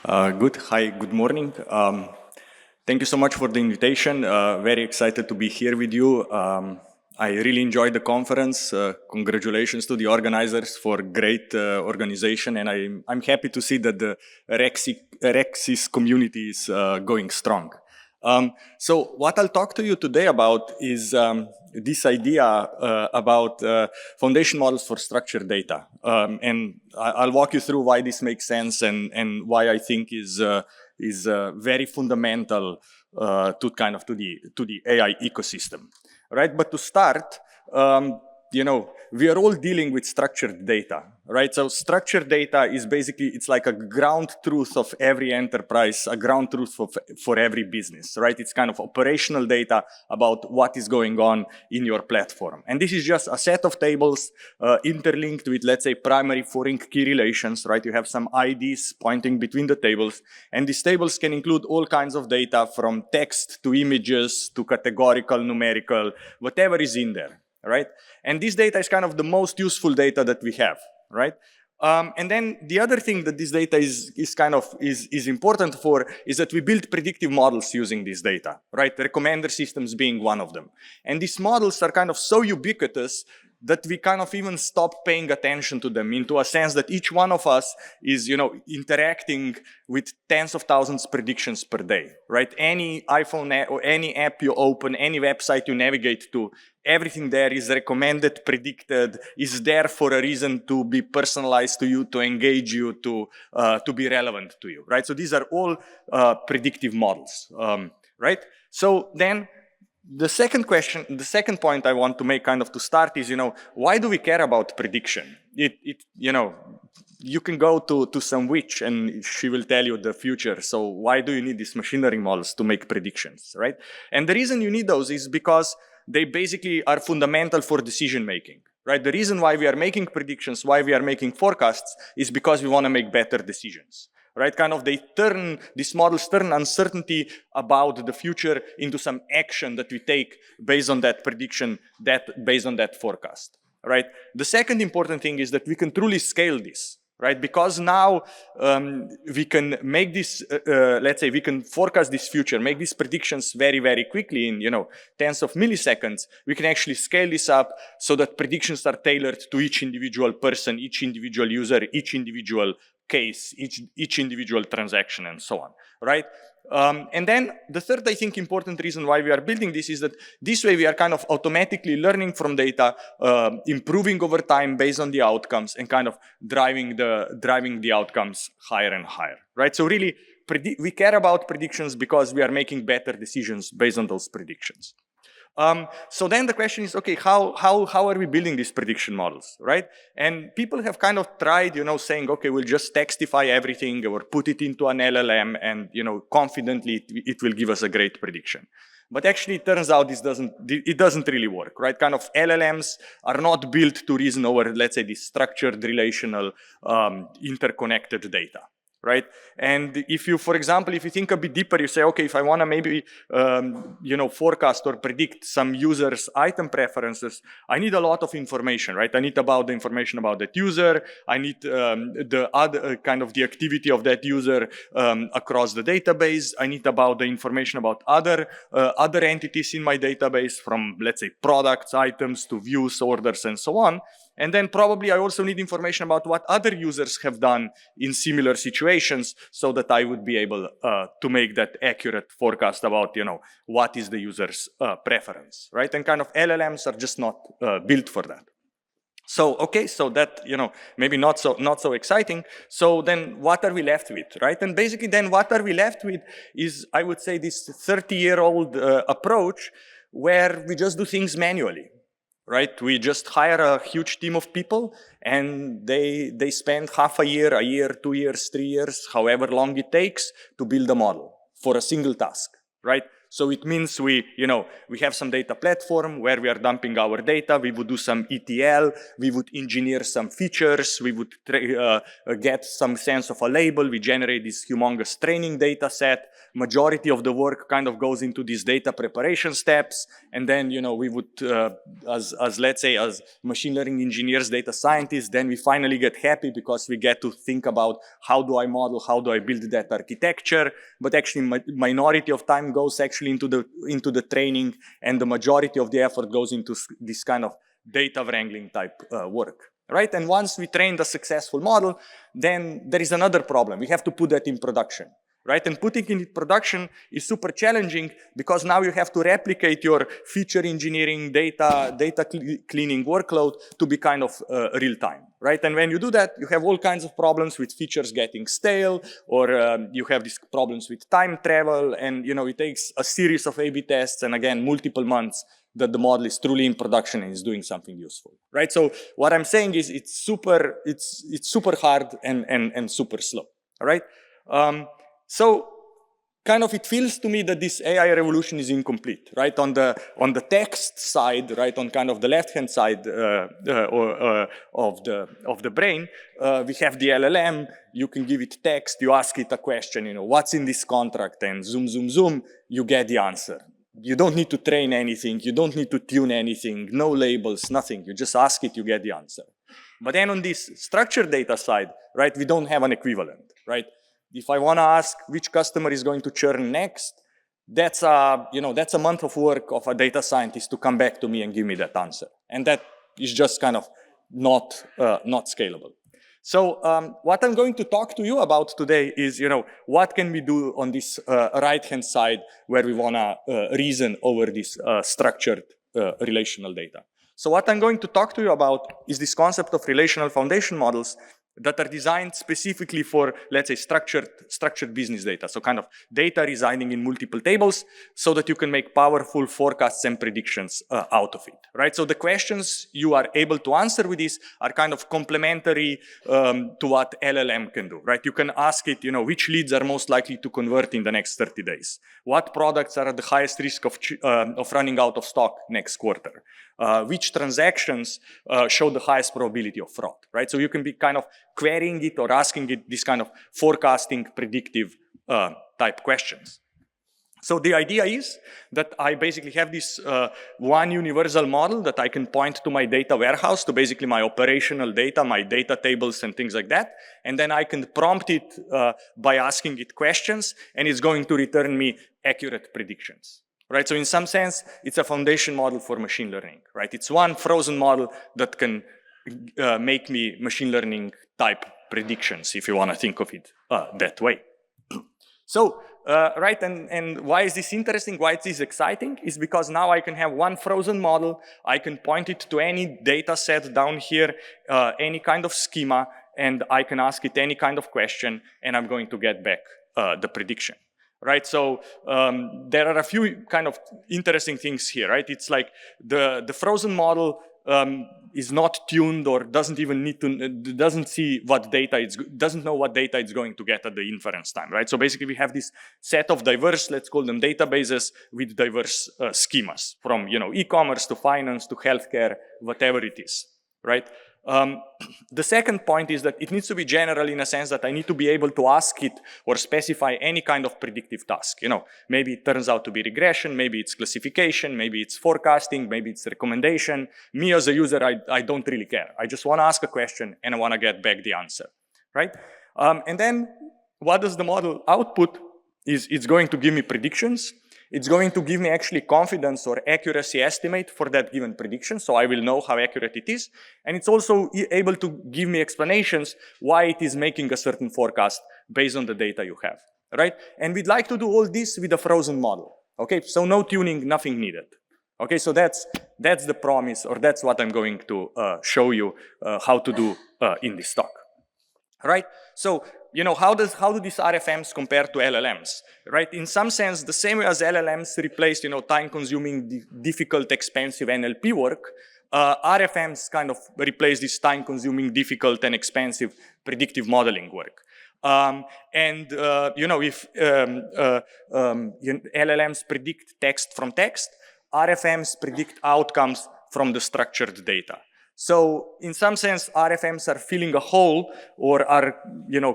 Good. Hi, good morning. Thank you so much for the invitation. Very excited to be here with you. I really enjoyed the conference. Congratulations to the organizers for great organization, and I'm happy to see that the RecSys community is going strong. So what I'll talk to you today about is this idea about foundation models for structured data. And I'll walk you through why this makes sense and why I think is very fundamental to the AI ecosystem, right? But to start, we are all dealing with structured data, right? So structured data is basically, it's like a ground truth of every enterprise, a ground truth for every business, right? It's kind of operational data about what is going on in your platform. And this is just a set of tables interlinked with, let's say, primary foreign key relations, right? You have some IDs pointing between the tables, and these tables can include all kinds of data from text to images to categorical, numerical, whatever is in there. Right? And this data is kind of the most useful data that we have, right? And then the other thing that this data is important for is that we build predictive models using this data, right? Recommender systems being one of them. And these models are kind of so ubiquitous that we kind of even stop paying attention to them, into a sense that each one of us is, interacting with tens of thousands predictions per day, right? Any iPhone app or any app you open, any website you navigate to, everything there is recommended, predicted, is there for a reason to be personalized to you, to engage you, to be relevant to you, right? So these are all predictive models, right? So then, the second point I want to make kind of to start is, why do we care about prediction? You can go to some witch and she will tell you the future. So why do you need these machine learning models to make predictions, right? And the reason you need those is because they basically are fundamental for decision making, right? The reason why we are making predictions, why we are making forecasts is because we want to make better decisions. Right, these models turn uncertainty about the future into some action that we take based on that prediction, based on that forecast, right? The second important thing is that we can truly scale this, right? Because now we can make this, let's say we can forecast this future, make these predictions very, very quickly in, tens of milliseconds. We can actually scale this up so that predictions are tailored to each individual person, each individual user, each individual case, each individual transaction, and so on, right? And then the third, I think, important reason why we are building this is that this way we are kind of automatically learning from data, improving over time based on the outcomes, and kind of driving the outcomes higher and higher, right? So really, we care about predictions because we are making better decisions based on those predictions. So then the question is, okay, how are we building these prediction models, right? And people have kind of tried, saying, okay, we'll just textify everything or put it into an LLM and, confidently it will give us a great prediction. But actually, it turns out it doesn't really work, right? Kind of LLMs are not built to reason over, let's say, this structured, relational, interconnected data. Right? And if you, for example, if you think a bit deeper, you say, okay, if I want to maybe, forecast or predict some users' item preferences, I need a lot of information, right? I need the information about that user. I need the other kind of the activity of that user across the database. I need the information about other entities in my database, from, let's say, products, items to views, orders, and so on. And then probably I also need information about what other users have done in similar situations so that I would be able to make that accurate forecast about, what is the user's preference, right? And kind of LLMs are just not built for that. So, okay, so that, maybe not so exciting. So then what are we left with, right? And basically then what are we left with is, I would say, this 30-year-old approach where we just do things manually. Right? We just hire a huge team of people and they spend half a year, 2 years, 3 years, however long it takes to build a model for a single task, right? So it means we have some data platform where we are dumping our data. We would do some ETL. We would engineer some features. We would get some sense of a label. We generate this humongous training data set. Majority of the work kind of goes into these data preparation steps. And then, we would, let's say, as machine learning engineers, data scientists, then we finally get happy because we get to think about how do I model, how do I build that architecture. But actually, minority of time goes actually into the training, and the majority of the effort goes into this kind of data wrangling type work, right? And once we train the successful model, then there is another problem. We have to put that in production, right? And putting it in production is super challenging because now you have to replicate your feature engineering, data cleaning workload to be kind of real time, right? And when you do that, you have all kinds of problems with features getting stale, or you have these problems with time travel, and it takes a series of A/B tests and again multiple months that the model is truly in production and is doing something useful, right? So what I'm saying is it's super hard and super slow, all right? So kind of it feels to me that this AI revolution is incomplete, right? On the text side, right, on kind of the left-hand side of the brain, we have the LLM. You can give it text, you ask it a question, what's in this contract, and zoom, zoom, zoom, you get the answer. You don't need to train anything, you don't need to tune anything, no labels, nothing. You just ask it, you get the answer. But then on this structured data side, right, we don't have an equivalent, right? If I want to ask which customer is going to churn next, that's a month of work of a data scientist to come back to me and give me that answer. And that is just kind of not scalable. So what I'm going to talk to you about today is, what can we do on this right-hand side where we want to reason over this structured relational data. So what I'm going to talk to you about is this concept of relational foundation models that are designed specifically for, let's say, structured business data. So kind of data residing in multiple tables so that you can make powerful forecasts and predictions out of it, right? So the questions you are able to answer with this are kind of complementary to what LLM can do, right? You can ask it, which leads are most likely to convert in the next 30 days? What products are at the highest risk of running out of stock next quarter? Which transactions show the highest probability of fraud, right? So you can be kind of querying it or asking it this kind of forecasting, predictive type questions. So the idea is that I basically have this one universal model that I can point to my data warehouse, to basically my operational data, my data tables and things like that. And then I can prompt it by asking it questions, and it's going to return me accurate predictions. Right, so in some sense, it's a foundation model for machine learning, right? It's one frozen model that can make me machine learning type predictions, if you want to think of it that way. So, right, and why is this interesting? Why is this exciting? Is because now I can have one frozen model. I can point it to any data set down here, any kind of schema, and I can ask it any kind of question, and I'm going to get back the prediction. Right, so there are a few kind of interesting things here, right? It's like the frozen model is not tuned or doesn't even need to, doesn't see what data doesn't know what data it's going to get at the inference time, right? So basically we have this set of diverse, let's call them databases with diverse schemas from, e-commerce to finance to healthcare, whatever it is, right? The second point is that it needs to be general in a sense that I need to be able to ask it or specify any kind of predictive task. Maybe it turns out to be regression, maybe it's classification, maybe it's forecasting, maybe it's recommendation. Me as a user, I don't really care. I just want to ask a question and I want to get back the answer, right? And then what does the model output is it's going to give me predictions. It's going to give me actually confidence or accuracy estimate for that given prediction, so I will know how accurate it is. And it's also able to give me explanations why it is making a certain forecast based on the data you have, right? And we'd like to do all this with a frozen model, okay? So no tuning, nothing needed. Okay, so that's the promise, or that's what I'm going to show you how to do in this talk, right? So, how do these RFMs compare to LLMs, right? In some sense, the same way as LLMs replaced, time-consuming, difficult, expensive NLP work, RFMs kind of replace this time-consuming, difficult, and expensive predictive modeling work. If LLMs predict text from text, RFMs predict outcomes from the structured data. So in some sense, RFMs are filling a hole or are,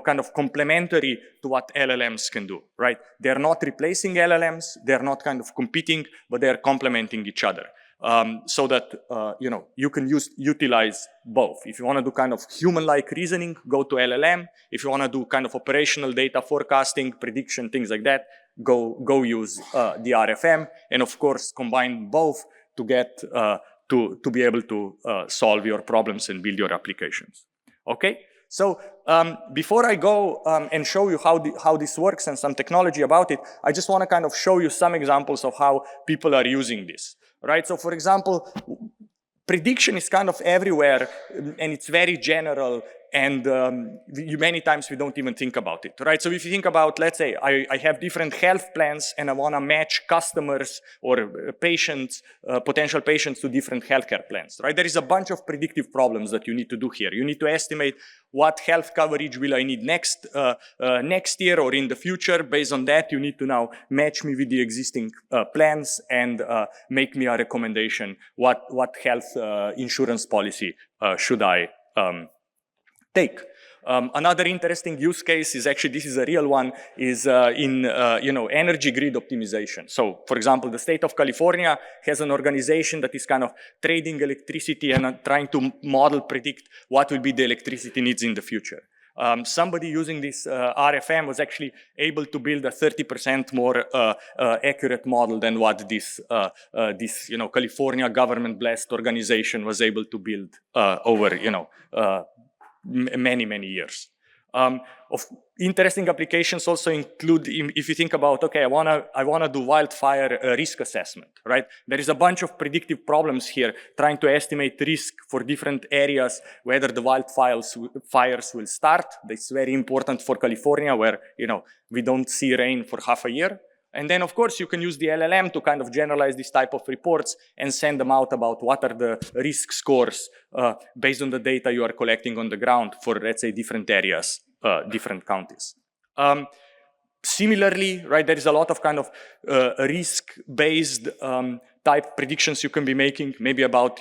kind of complementary to what LLMs can do, right? They're not replacing LLMs, they're not kind of competing, but they're complementing each other. So that, you can utilize both. If you want to do kind of human-like reasoning, go to LLM. If you want to do kind of operational data forecasting, prediction, things like that, go use the RFM. And of course, combine both to get to be able to solve your problems and build your applications. Okay? So before I go and show you how this works and some technology about it, I just want to kind of show you some examples of how people are using this. Right, so for example, prediction is kind of everywhere and it's very general and many times we don't even think about it, right? So if you think about, let's say, I have different health plans and I want to match customers or patients, potential patients to different healthcare plans, right? There is a bunch of predictive problems that you need to do here. You need to estimate what health coverage will I need next year or in the future. Based on that, you need to now match me with the existing plans and make me a recommendation. What health insurance policy should I take? Another interesting use case is actually, this is a real one, is in energy grid optimization. So, for example, the state of California has an organization that is kind of trading electricity and trying to predict what will be the electricity needs in the future. Somebody using this RFM was actually able to build a 30% more accurate model than what this California government-blessed organization was able to build over many years. Of interesting applications also include, if you think about, okay, I wanna do wildfire risk assessment, right? There is a bunch of predictive problems here trying to estimate risk for different areas, whether the fires will start. That's very important for California, where we don't see rain for half a year. And then, of course, you can use the LLM to kind of generalize this type of reports and send them out about what are the risk scores based on the data you are collecting on the ground for, let's say, different areas, different counties. Similarly, right, there is a lot of kind of risk-based type predictions you can be making, maybe about,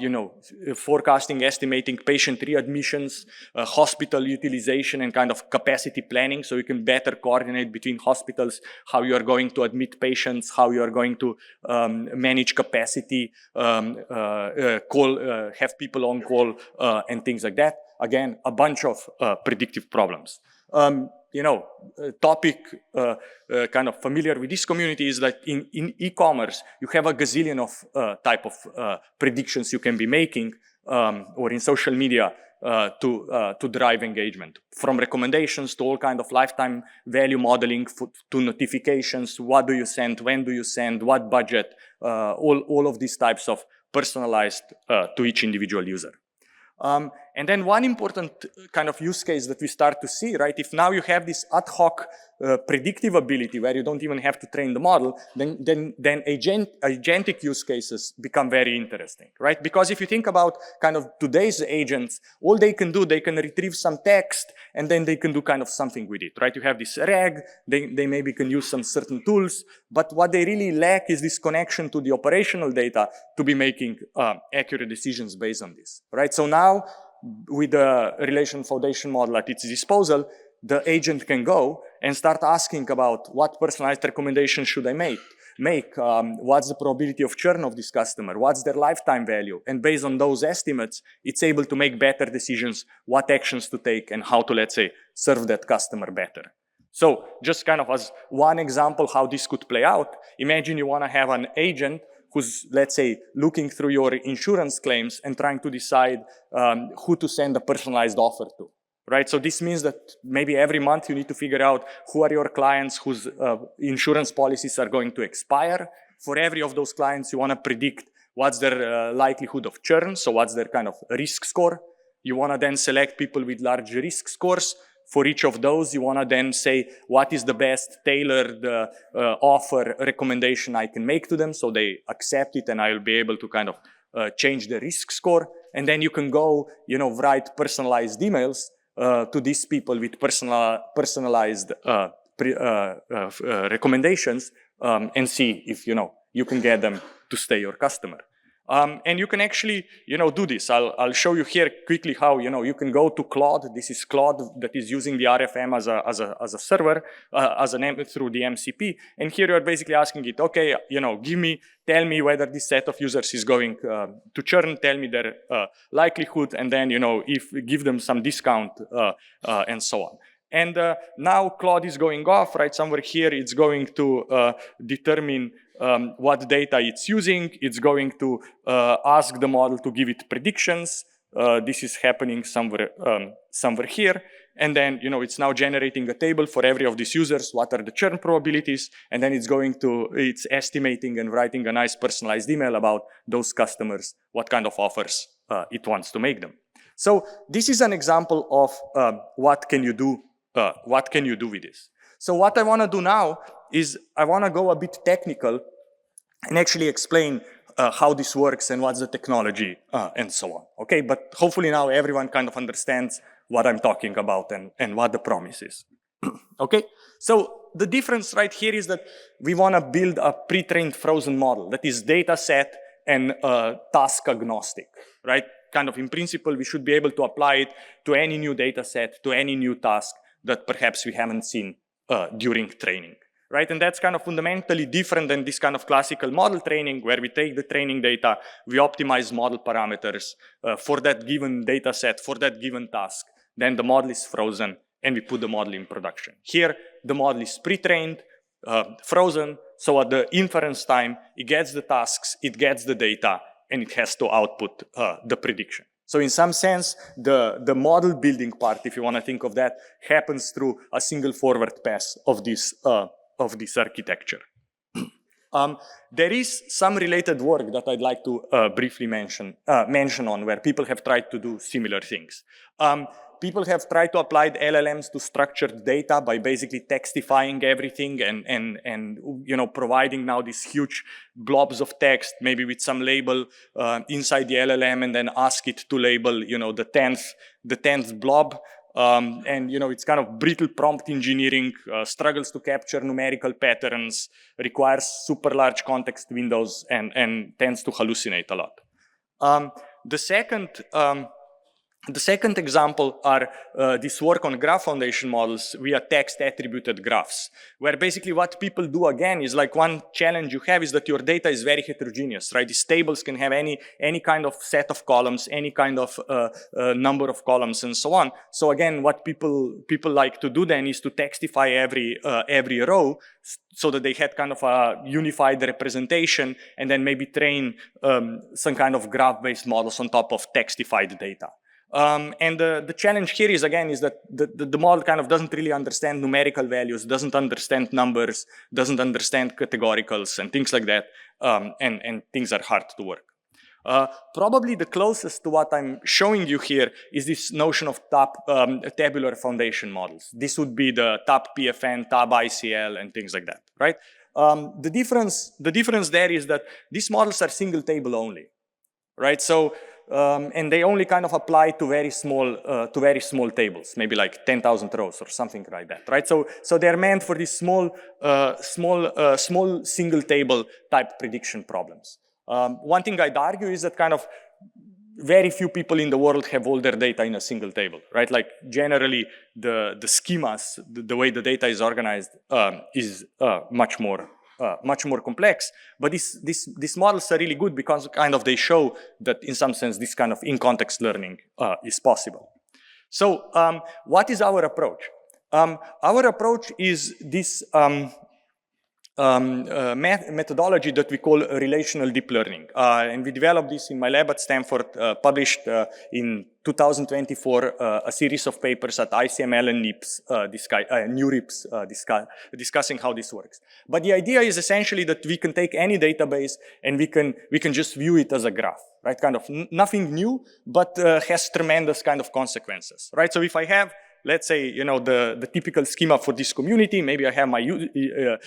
forecasting, estimating patient readmissions, hospital utilization, and kind of capacity planning, so you can better coordinate between hospitals, how you are going to admit patients, how you are going to manage capacity, have people on call, and things like that. Again, a bunch of predictive problems. Topic kind of familiar with this community is that in e-commerce, you have a gazillion of type of predictions you can be making, or in social media to drive engagement. From recommendations to all kind of lifetime value modeling to notifications, what do you send, when do you send, what budget, all of these types of personalized to each individual user. And then one important kind of use case that we start to see, right? If now you have this ad hoc predictive ability where you don't even have to train the model, then agentic use cases become very interesting, right? Because if you think about kind of today's agents, all they can do, they can retrieve some text and then they can do kind of something with it, right? You have this reg, they maybe can use some certain tools, but what they really lack is this connection to the operational data to be making accurate decisions based on this, right? So now, with the relational foundation model at its disposal, the agent can go and start asking about what personalized recommendation should I make, what's the probability of churn of this customer, what's their lifetime value, and based on those estimates, it's able to make better decisions, what actions to take, and how to, let's say, serve that customer better. So just kind of as one example how this could play out, imagine you want to have an agent who's, let's say, looking through your insurance claims and trying to decide who to send a personalized offer to, right? So this means that maybe every month you need to figure out who are your clients whose insurance policies are going to expire. For every of those clients, you want to predict what's their likelihood of churn, so what's their kind of risk score. You want to then select people with large risk scores. For each of those, you want to then say, what is the best tailored offer recommendation I can make to them so they accept it and I will be able to kind of change the risk score, and then you can go, write personalized emails to these people with personalized recommendations and see if, you can get them to stay your customer. And you can actually, do this. I'll show you here quickly how, you can go to Claude. This is Claude that is using the RFM as a server, through the MCP. And here you're basically asking it, okay, tell me whether this set of users is going to churn, tell me their likelihood, and then, give them some discount and so on. And now Claude is going off, right? Somewhere here, it's going to determine what data it's using. It's going to ask the model to give it predictions. This is happening somewhere here. And then, it's now generating a table for every of these users. What are the churn probabilities? And then it's estimating and writing a nice personalized email about those customers, what kind of offers it wants to make them. So this is an example of what can you do with this. So what I want to do now is I want to go a bit technical and actually explain how this works and what's the technology and so on. Okay, but hopefully now everyone kind of understands what I'm talking about and what the promise is. Okay, so the difference right here is that we want to build a pre-trained frozen model that is data set and task agnostic, right? Kind of in principle, we should be able to apply it to any new data set, to any new task that perhaps we haven't seen during training, right? And that's kind of fundamentally different than this kind of classical model training where we take the training data, we optimize model parameters for that given data set, for that given task. Then the model is frozen and we put the model in production. Here, the model is pre-trained, frozen, so at the inference time, it gets the tasks, it gets the data, and it has to output the prediction. So in some sense, the model building part, if you want to think of that, happens through a single forward pass of this architecture. There is some related work that I'd like to briefly mention on where people have tried to do similar things. People have tried to apply the LLMs to structured data by basically textifying everything and providing now these huge blobs of text, maybe with some label inside the LLM, and then ask it to label, the 10th blob. It's kind of brittle prompt engineering, struggles to capture numerical patterns, requires super large context windows, and tends to hallucinate a lot. The second example are this work on graph foundation models via text attributed graphs, where basically what people do again is like one challenge you have is that your data is very heterogeneous, right? These tables can have any kind of set of columns, any kind of number of columns, and so on. So again, what people like to do then is to textify every row so that they had kind of a unified representation and then maybe train some kind of graph-based models on top of textified data. And the challenge here is, again, is that the model kind of doesn't really understand numerical values, doesn't understand numbers, doesn't understand categoricals and things like that, and things are hard to work. Probably the closest to what I'm showing you here is this notion of tabular foundation models. This would be the TAP PFN, TAB ICL, and things like that, right? The difference there is that these models are single table only, right? So and they only kind of apply to very small tables, maybe like 10,000 rows or something like that, right? So they're meant for these small single table type prediction problems. One thing I'd argue is that kind of very few people in the world have all their data in a single table, right? Like generally the schemas, the way the data is organized is much more complex, but these models are really good because kind of they show that in some sense this kind of in-context learning is possible. So what is our approach? Our approach is this methodology that we call relational deep learning. And we developed this in my lab at Stanford, published in 2024 a series of papers at ICML and NeurIPS discussing how this works. But the idea is essentially that we can take any database and we can just view it as a graph, right? Kind of nothing new, but has tremendous kind of consequences, right? So if I have let's say, the typical schema for this community. Maybe I have my user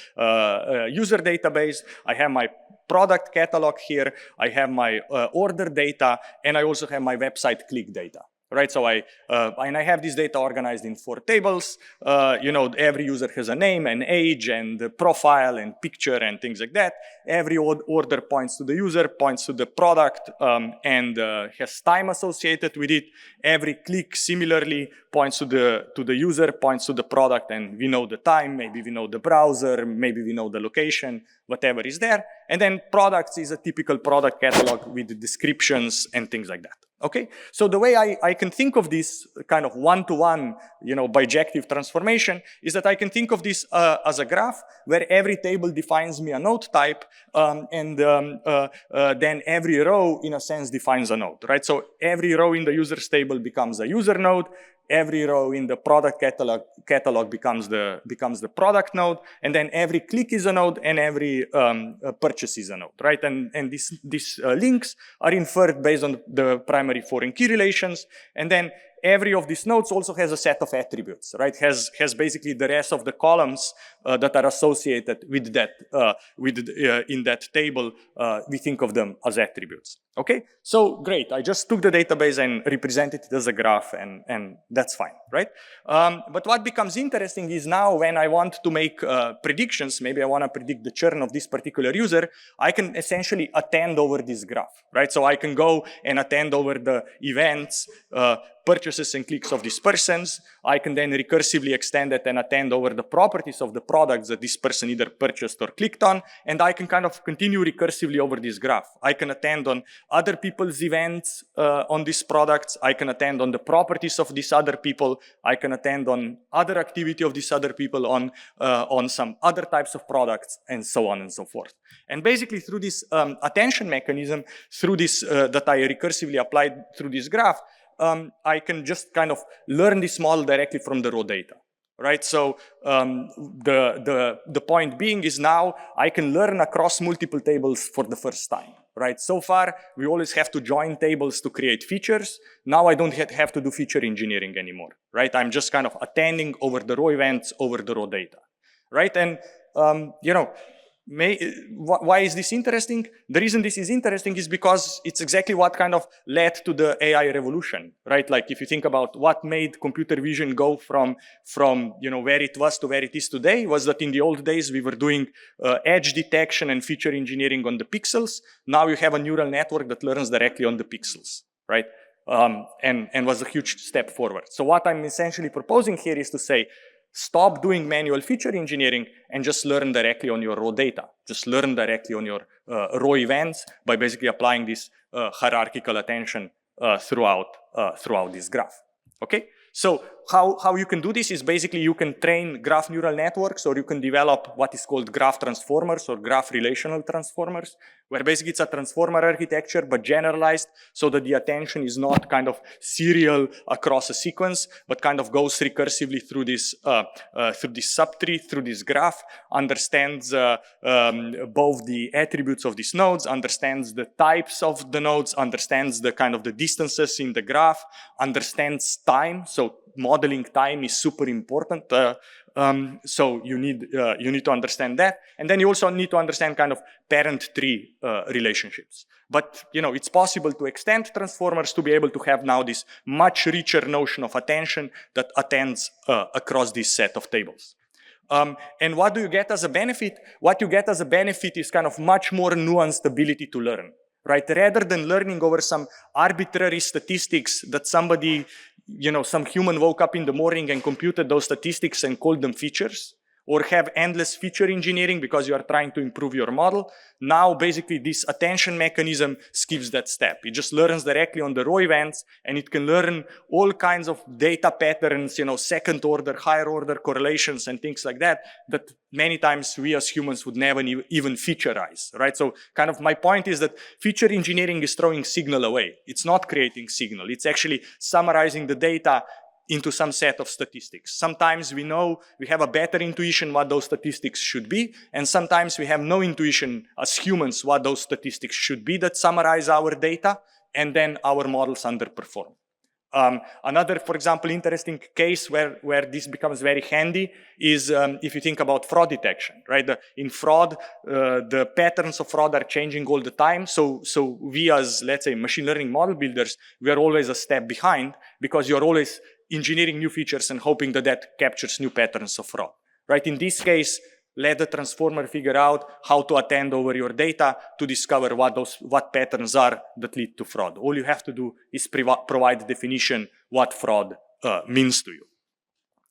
database, I have my product catalog here, I have my order data, and I also have my website click data. Right, so I have this data organized in 4 tables. Every user has a name and age and a profile and picture and things like that. Every order points to the user, points to the product, and has time associated with it. Every click similarly points to the user, points to the product, and we know the time. Maybe we know the browser. Maybe we know the location. Whatever is there. And then products is a typical product catalog with descriptions and things like that. Okay, so the way I can think of this kind of one-to-one, bijective transformation is that I can think of this as a graph where every table defines me a node type, and then every row, in a sense, defines a node, right? So every row in the users table becomes a user node. Every row in the product catalog becomes the product node, and then every click is a node, and every purchase is a node, right? And these links are inferred based on the primary foreign key relations, and then every of these nodes also has a set of attributes, right? Has basically the rest of the columns that are associated with that in that table. We think of them as attributes. Okay, so great. I just took the database and represented it as a graph, and that's fine, right? But what becomes interesting is now when I want to make predictions, maybe I want to predict the churn of this particular user, I can essentially attend over this graph, right? So I can go and attend over the events, purchases and clicks of these persons. I can then recursively extend it and attend over the properties of the products that this person either purchased or clicked on, and I can kind of continue recursively over this graph. I can attend on other people's events on these products. I can attend on the properties of these other people. I can attend on other activity of these other people on some other types of products, and so on and so forth. And basically through this attention mechanism, through this that I recursively applied through this graph, I can just kind of learn this model directly from the raw data, right? So the point being is now I can learn across multiple tables for the first time, right? So far, we always have to join tables to create features. Now I don't have to do feature engineering anymore, right? I'm just kind of attending over the raw events, over the raw data, right? And, why is this interesting? The reason this is interesting is because it's exactly what kind of led to the AI revolution, right? Like if you think about what made computer vision go from where it was to where it is today, was that in the old days we were doing edge detection and feature engineering on the pixels. Now you have a neural network that learns directly on the pixels, right? And was a huge step forward. So what I'm essentially proposing here is to say, stop doing manual feature engineering and just learn directly on your raw data. Just learn directly on your raw events by basically applying this hierarchical attention throughout this graph. Okay? So how you can do this is basically you can train graph neural networks, or you can develop what is called graph transformers or graph relational transformers, where basically it's a transformer architecture but generalized so that the attention is not kind of serial across a sequence, but kind of goes recursively through this subtree, through this graph, understands both the attributes of these nodes, understands the types of the nodes, understands the kind of the distances in the graph, understands time. So modeling time is super important. So you need to understand that, and then you also need to understand kind of parent-tree relationships. But it's possible to extend transformers to be able to have now this much richer notion of attention that attends across this set of tables. And what do you get as a benefit? What you get as a benefit is kind of much more nuanced ability to learn, right? Rather than learning over some arbitrary statistics that somebody, some human woke up in the morning and computed those statistics and called them features, or have endless feature engineering because you are trying to improve your model. Now, basically, this attention mechanism skips that step. It just learns directly on the raw events, and it can learn all kinds of data patterns, second order, higher order correlations and things like that many times we as humans would never even featureize, right? So kind of my point is that feature engineering is throwing signal away. It's not creating signal. It's actually summarizing the data into some set of statistics. Sometimes we know we have a better intuition what those statistics should be, and sometimes we have no intuition as humans what those statistics should be that summarize our data, and then our models underperform. Another, for example, interesting case where this becomes very handy is if you think about fraud detection, right? In fraud, the patterns of fraud are changing all the time. So we as, let's say, machine learning model builders, we are always a step behind because you're always engineering new features and hoping that captures new patterns of fraud, right? In this case, let the transformer figure out how to attend over your data to discover what patterns are that lead to fraud. All you have to do is provide the definition what fraud means to you.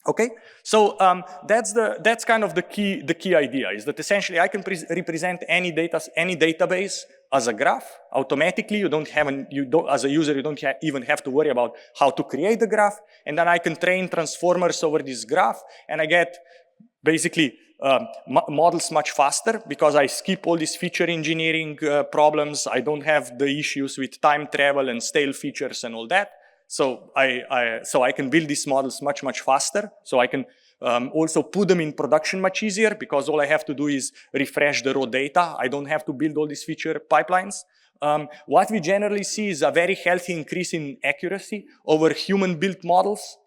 Okay, so that's kind of the key idea is that essentially I can represent any database as a graph automatically. As a user, you don't even have to worry about how to create the graph, and then I can train transformers over this graph, and I get basically models much faster because I skip all these feature engineering problems. I don't have the issues with time travel and stale features and all that. So I can build these models much faster. So I can also put them in production much easier because all I have to do is refresh the raw data. I don't have to build all these feature pipelines. What we generally see is a very healthy increase in accuracy over human-built models.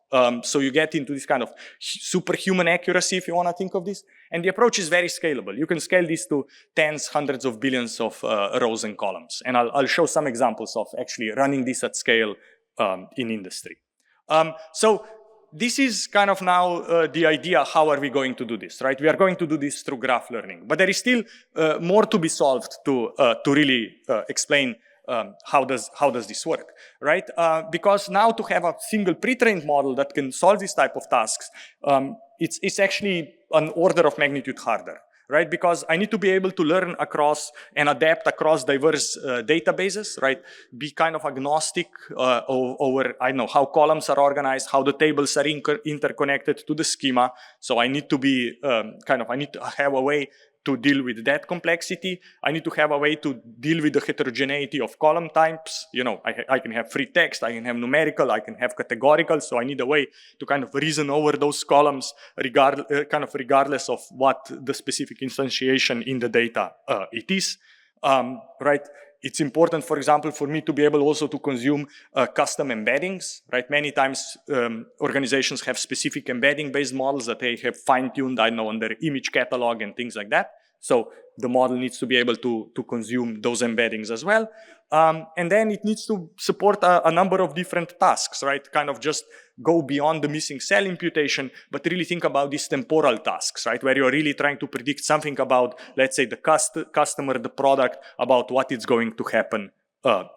So you get into this kind of superhuman accuracy, if you want to think of this. And the approach is very scalable. You can scale this to tens, hundreds of billions of rows and columns. And I'll show some examples of actually running this at scale in industry. So this is kind of now the idea, how are we going to do this, right? We are going to do this through graph learning. But there is still more to be solved to really explain how does this work, right? Because now to have a single pre-trained model that can solve this type of tasks, it's actually an order of magnitude harder, right? Because I need to be able to learn across and adapt across diverse databases, right? Be kind of agnostic over, I know, how columns are organized, how the tables are interconnected to the schema. So I need to be I need to have a way to deal with that complexity. I need to have a way to deal with the heterogeneity of column types. You know, I can have free text, I can have numerical, I can have categorical. So I need a way to kind of reason over those columns regardless of what the specific instantiation in the data it is, right? It's important, for example, for me to be able also to consume custom embeddings, right? Many times organizations have specific embedding-based models that they have fine-tuned, I know, on their image catalog and things like that. So the model needs to be able to consume those embeddings as well. And then it needs to support a number of different tasks, right? Kind of just go beyond the missing cell imputation, but really think about these temporal tasks, right? Where you're really trying to predict something about, let's say, the customer, the product, about what is going to happen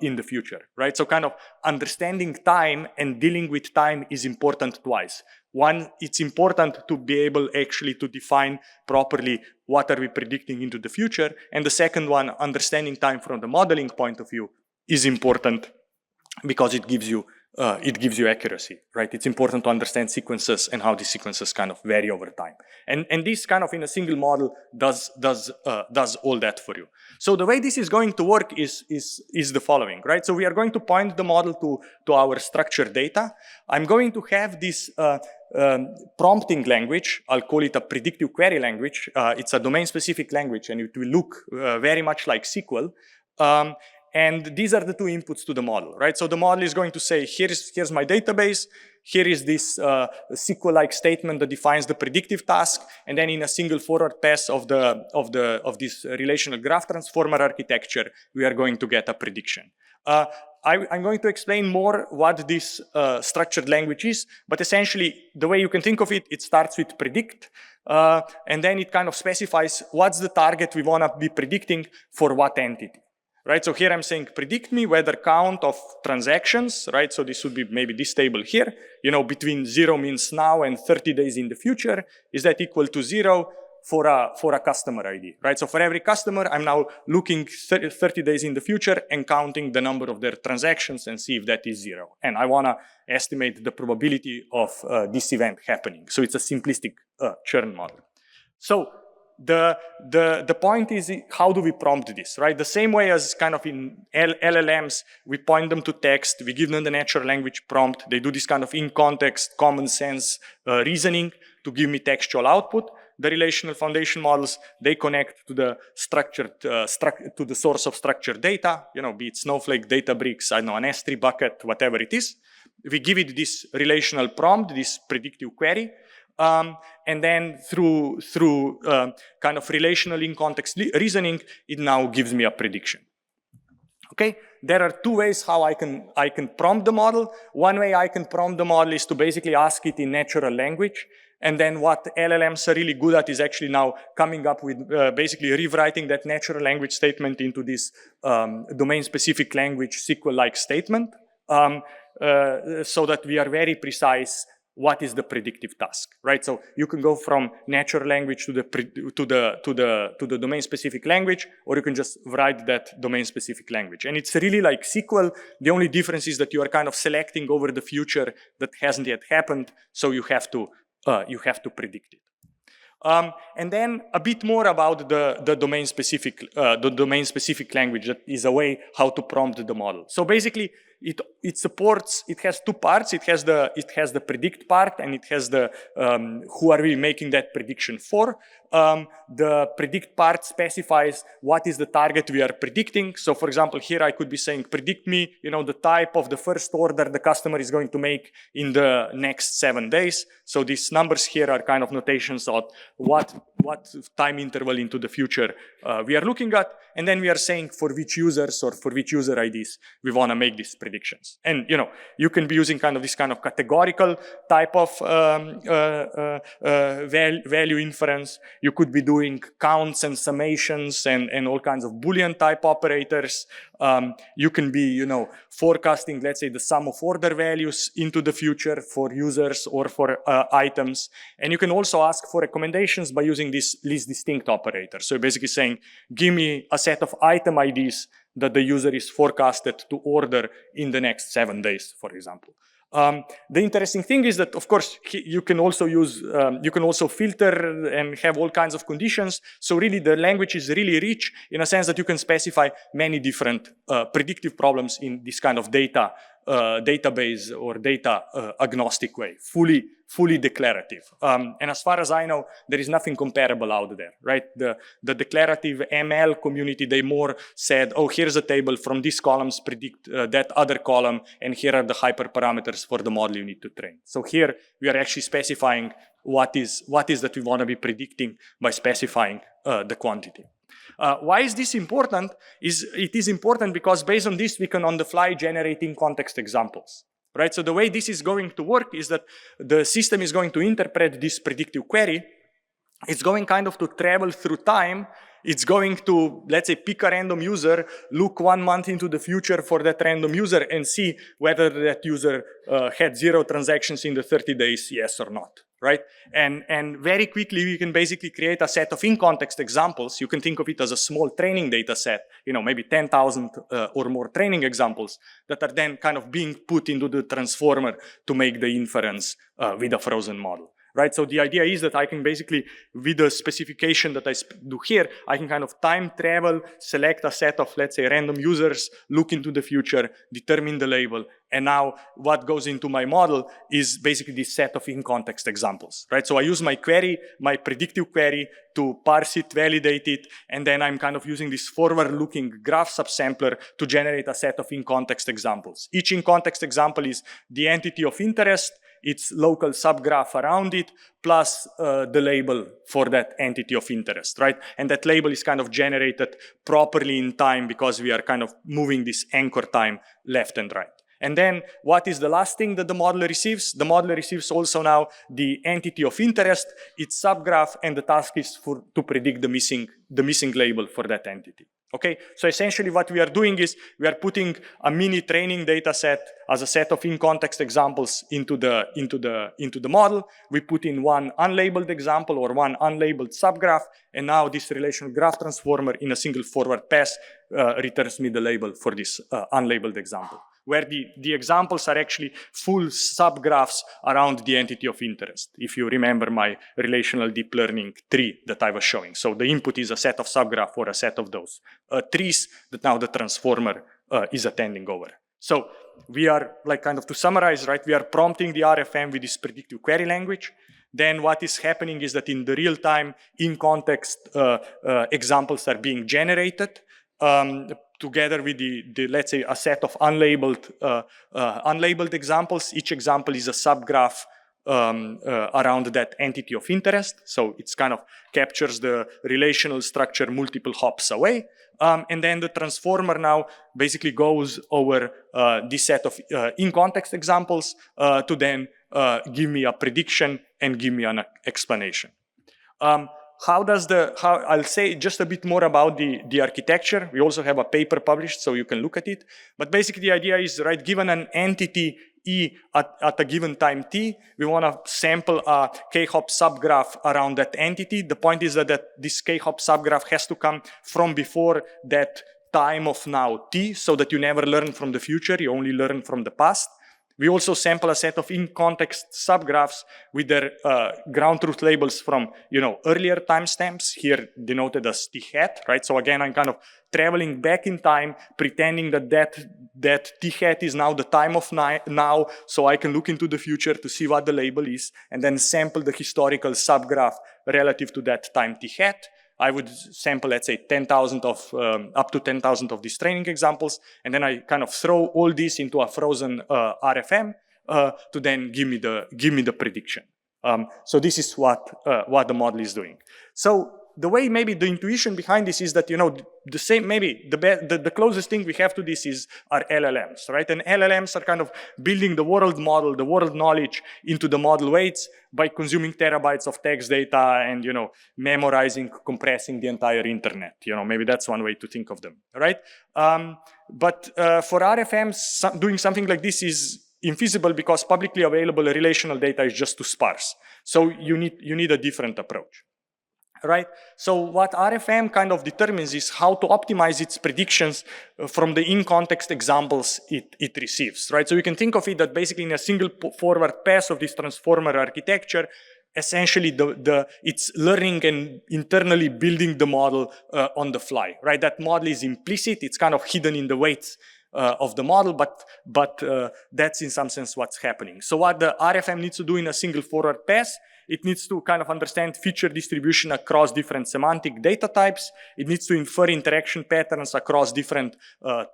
in the future, right? So kind of understanding time and dealing with time is important twice. One, it's important to be able actually to define properly what are we predicting into the future. And the second one, understanding time from the modeling point of view is important because it gives you accuracy, right? It's important to understand sequences and how these sequences kind of vary over time. And this kind of in a single model does all that for you. So the way this is going to work is the following, right? So we are going to point the model to our structured data. I'm going to have this prompting language. I'll call it a predictive query language. It's a domain-specific language, and it will look very much like SQL. And these are the two inputs to the model, right? So the model is going to say, here's my database, here is this SQL-like statement that defines the predictive task, and then in a single forward pass of this relational graph transformer architecture, we are going to get a prediction. I'm going to explain more what this structured language is, but essentially the way you can think of it, it starts with predict, and then it kind of specifies what's the target we want to be predicting for what entity. Right, so here I'm saying predict me whether count of transactions, right? So this would be maybe this table here, you know, between 0 means now and 30 days in the future. Is that equal to 0 for a customer ID, right? So for every customer, I'm now looking 30 days in the future and counting the number of their transactions and see if that is 0. And I want to estimate the probability of this event happening. So it's a simplistic churn model. So the point is, how do we prompt this, right? The same way as kind of in LLMs, we point them to text, we give them the natural language prompt, they do this kind of in-context, common sense reasoning to give me textual output. The relational foundation models, they connect to the to the source of structured data, you know, be it Snowflake, Databricks, I don't know, an S3 bucket, whatever it is. we give it this relational prompt, this predictive query, and then through kind of relational in-context reasoning, it now gives me a prediction. Okay, there are two ways how I can prompt the model. One way I can prompt the model is to basically ask it in natural language. And then what LLMs are really good at is actually now coming up with basically rewriting that natural language statement into this domain-specific language SQL-like statement, so that we are very precise what is the predictive task, right? So you can go from natural language to the domain-specific language, or you can just write that domain-specific language. And it's really like SQL. The only difference is that you are kind of selecting over the future that hasn't yet happened, so you have to predict it. And then a bit more about the domain-specific language. That is a way how to prompt the model. So basically, it has two parts. It has the predict part, and it has the who are we making that prediction for. The predict part specifies what is the target we are predicting. So for example, here I could be saying, predict me, the type of the first order the customer is going to make in the next 7 days. So these numbers here are kind of notations of what time interval into the future we are looking at. And then we are saying for which users or for which user IDs we want to make these predictions. And you can be using this kind of categorical type of value inference. You could be doing counts and summations and all kinds of Boolean type operators. You can be, forecasting, let's say, the sum of order values into the future for users or for items. And you can also ask for recommendations by using this least distinct operator. So basically saying, give me a set of item IDs that the user is forecasted to order in the next 7 days, for example. The interesting thing is that, of course, you can also filter and have all kinds of conditions. So really, the language is really rich in a sense that you can specify many different predictive problems in this kind of database or data agnostic way, fully declarative. And as far as I know, there is nothing comparable out there, right? The declarative ML community, they more said, oh, here's a table from these columns, predict that other column, and here are the hyperparameters for the model you need to train. So here we are actually specifying what is that we want to be predicting by specifying the quantity. Why is this important? It is important because based on this, we can on the fly generate in-context examples, right? So the way this is going to work is that the system is going to interpret this predictive query. It's going kind of to travel through time. It's going to, let's say, pick a random user, look 1 month into the future for that random user and see whether that user had 0 transactions in the 30 days, yes or not, right? And very quickly, we can basically create a set of in-context examples. You can think of it as a small training data set, maybe 10,000 or more training examples that are then kind of being put into the transformer to make the inference with a frozen model. Right, so the idea is that I can basically, with the specification that I do here, I can kind of time travel, select a set of, let's say, random users, look into the future, determine the label, and now what goes into my model is basically this set of in-context examples, right? So I use my query, my predictive query, to parse it, validate it, and then I'm kind of using this forward-looking graph subsampler to generate a set of in-context examples. Each in-context example is the entity of interest, its local subgraph around it, plus the label for that entity of interest, right? And that label is kind of generated properly in time because we are kind of moving this anchor time left and right. And then what is the last thing that the model receives? The model receives also now the entity of interest, its subgraph, and the task is to predict the missing label for that entity. Okay, so essentially what we are doing is we are putting a mini training data set as a set of in-context examples into the model. We put in one unlabeled example or one unlabeled subgraph, and now this relational graph transformer in a single forward pass returns me the label for this unlabeled example, where the examples are actually full subgraphs around the entity of interest, if you remember my relational deep learning tree that I was showing. So the input is a set of subgraph or a set of those trees that now the transformer is attending over. So we are, like, kind of to summarize, right, we are prompting the RFM with this predictive query language. Then what is happening is that in the real time, in context examples are being generated. together with the let's say a set of unlabeled examples. Each example is a subgraph around that entity of interest. So it's kind of captures the relational structure multiple hops away. And then the transformer now basically goes over this set of in-context examples to then give me a prediction and give me an explanation. I'll say just a bit more about the architecture. We also have a paper published, so you can look at it. But basically the idea is, right, given an entity E at a given time t, we want to sample a k-hop subgraph around that entity. The point is that this k-hop subgraph has to come from before that time of now t, so that you never learn from the future, you only learn from the past. We also sample a set of in-context subgraphs with their ground truth labels from, earlier timestamps, here denoted as t hat, right? So again, I'm kind of traveling back in time, pretending that t hat is now the time of now, so I can look into the future to see what the label is, and then sample the historical subgraph relative to that time t hat. I would sample, let's say, 10,000 of up to 10,000 of these training examples, and then I kind of throw all this into a frozen RFM to then give me the prediction. So this is what the model is doing. So the way maybe the intuition behind this is that the same, maybe the closest thing we have to this is our LLMs, right? And LLMs are kind of building the world model, the world knowledge into the model weights by consuming terabytes of text data and memorizing, compressing the entire internet. Maybe that's one way to think of them, right? But for RFMs, doing something like this is infeasible because publicly available relational data is just too sparse. So you need a different approach. Right? So what RFM kind of determines is how to optimize its predictions from the in-context examples it receives, right? So you can think of it that basically in a single forward pass of this transformer architecture, essentially it's learning and internally building the model on the fly, right? That model is implicit, it's kind of hidden in the weights of the model, but that's in some sense what's happening. So what the RFM needs to do in a single forward pass, it needs to kind of understand feature distribution across different semantic data types. It needs to infer interaction patterns across different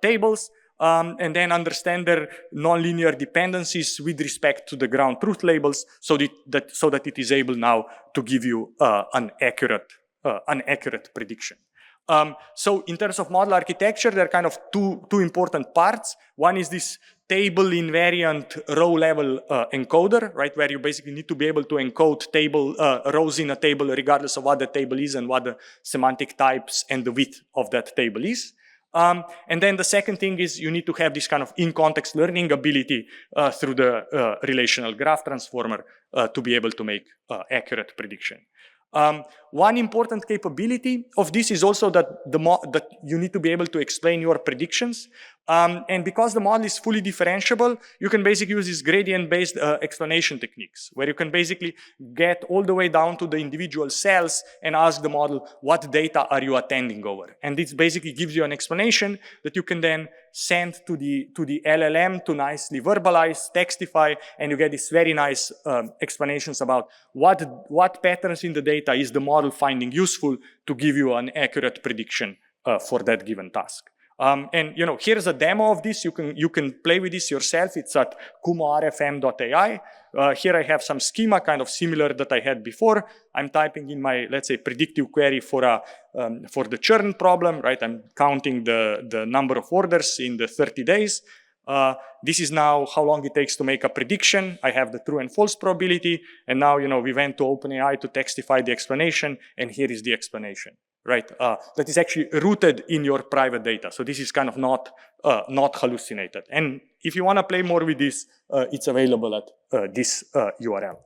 tables, and then understand their nonlinear dependencies with respect to the ground truth labels, so that it is able now to give you an accurate prediction. So in terms of model architecture, there are kind of two important parts. One is this table invariant row level encoder, right, where you basically need to be able to encode rows in a table regardless of what the table is and what the semantic types and the width of that table is. And then the second thing is you need to have this kind of in-context learning ability through the relational graph transformer to be able to make accurate prediction. One important capability of this is also that that you need to be able to explain your predictions. And because the model is fully differentiable, you can basically use these gradient-based explanation techniques, where you can basically get all the way down to the individual cells and ask the model, what data are you attending over? And this basically gives you an explanation that you can then send to the LLM to nicely verbalize, textify, and you get these very nice explanations about what patterns in the data is the model finding useful to give you an accurate prediction for that given task. And here's a demo of this. You can play with this yourself. It's at kumorfm.ai. Here I have some schema kind of similar that I had before. I'm typing in my, let's say, predictive query for the churn problem, right? I'm counting the number of orders in the 30 days. This is now how long it takes to make a prediction. I have the true and false probability. And now, we went to OpenAI to textify the explanation. And here is the explanation, right? That is actually rooted in your private data. So this is kind of not hallucinated. And if you want to play more with this, it's available at this URL.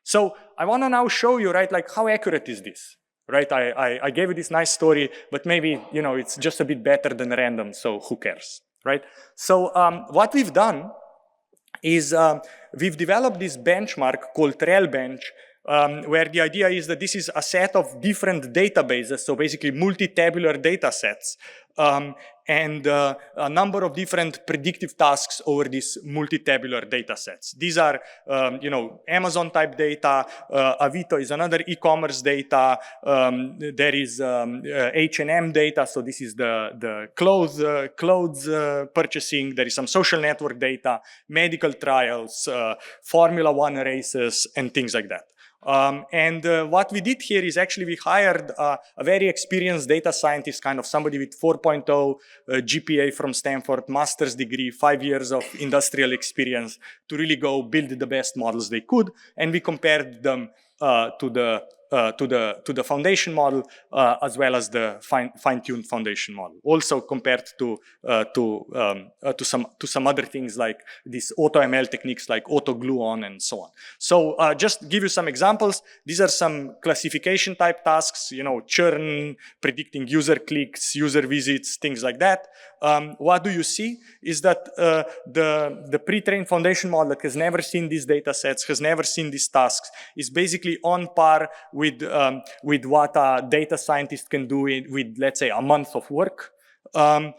So I want to now show you, right, like how accurate is this, right? I gave you this nice story, but maybe, it's just a bit better than random, so who cares, right? So what we've done is we've developed this benchmark called RelBench, where the idea is that this is a set of different databases, so basically multi-tabular data sets, and a number of different predictive tasks over these multi-tabular data sets. These are, Amazon type data, Avito is another e-commerce data, there is H&M data, so this is the clothes purchasing, there is some social network data, medical trials, Formula One races, and things like that. What we did here is actually we hired a very experienced data scientist, kind of somebody with 4.0 GPA from Stanford, master's degree, 5 years of industrial experience to really go build the best models they could. And we compared them to the foundation model as well as the fine-tuned foundation model. Also compared to some other things like these AutoML techniques like AutoGluon and so on. So just give you some examples. These are some classification type tasks, churn, predicting user clicks, user visits, things like that. What do you see is that the pre-trained foundation model that has never seen these data sets, has never seen these tasks, is basically on par with what a data scientist can do with, let's say, a month of work. And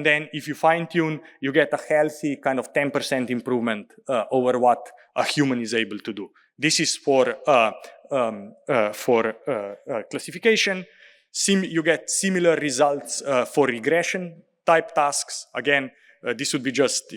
then if you fine-tune, you get a healthy kind of 10% improvement over what a human is able to do. This is for classification. You get similar results for regression type tasks. Again, this would be just,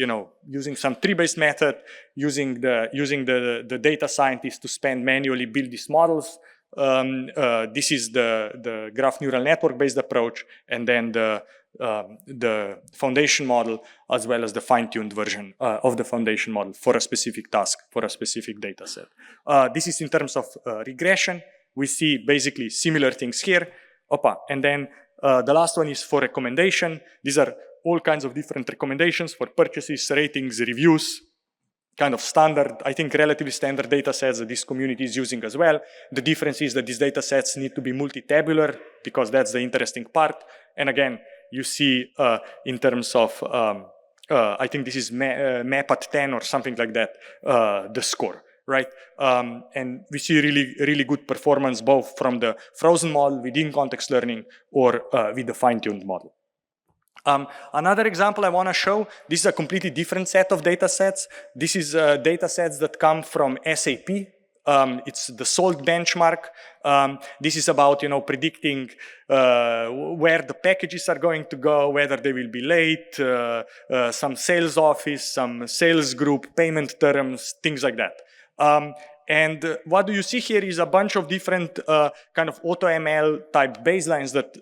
using some tree-based method, using the data scientist to spend manually build these models. This is the graph neural network-based approach, and then the foundation model, as well as the fine-tuned version of the foundation model for a specific task, for a specific data set. This is in terms of regression. We see basically similar things here. And then the last one is for recommendation. These are all kinds of different recommendations for purchases, ratings, reviews, kind of standard, I think relatively standard data sets that this community is using as well. The difference is that these data sets need to be multi-tabular because that's the interesting part. And again, you see in terms of, I think this is map at 10 or something like that, the score, right? And we see really good performance both from the frozen model within context learning or with the fine-tuned model. Another example I want to show, this is a completely different set of data sets. This is data sets that come from SAP. It's the SALT benchmark. This is about, predicting where the packages are going to go, whether they will be late, some sales office, some sales group, payment terms, things like that. And what do you see here is a bunch of different kind of AutoML type baselines that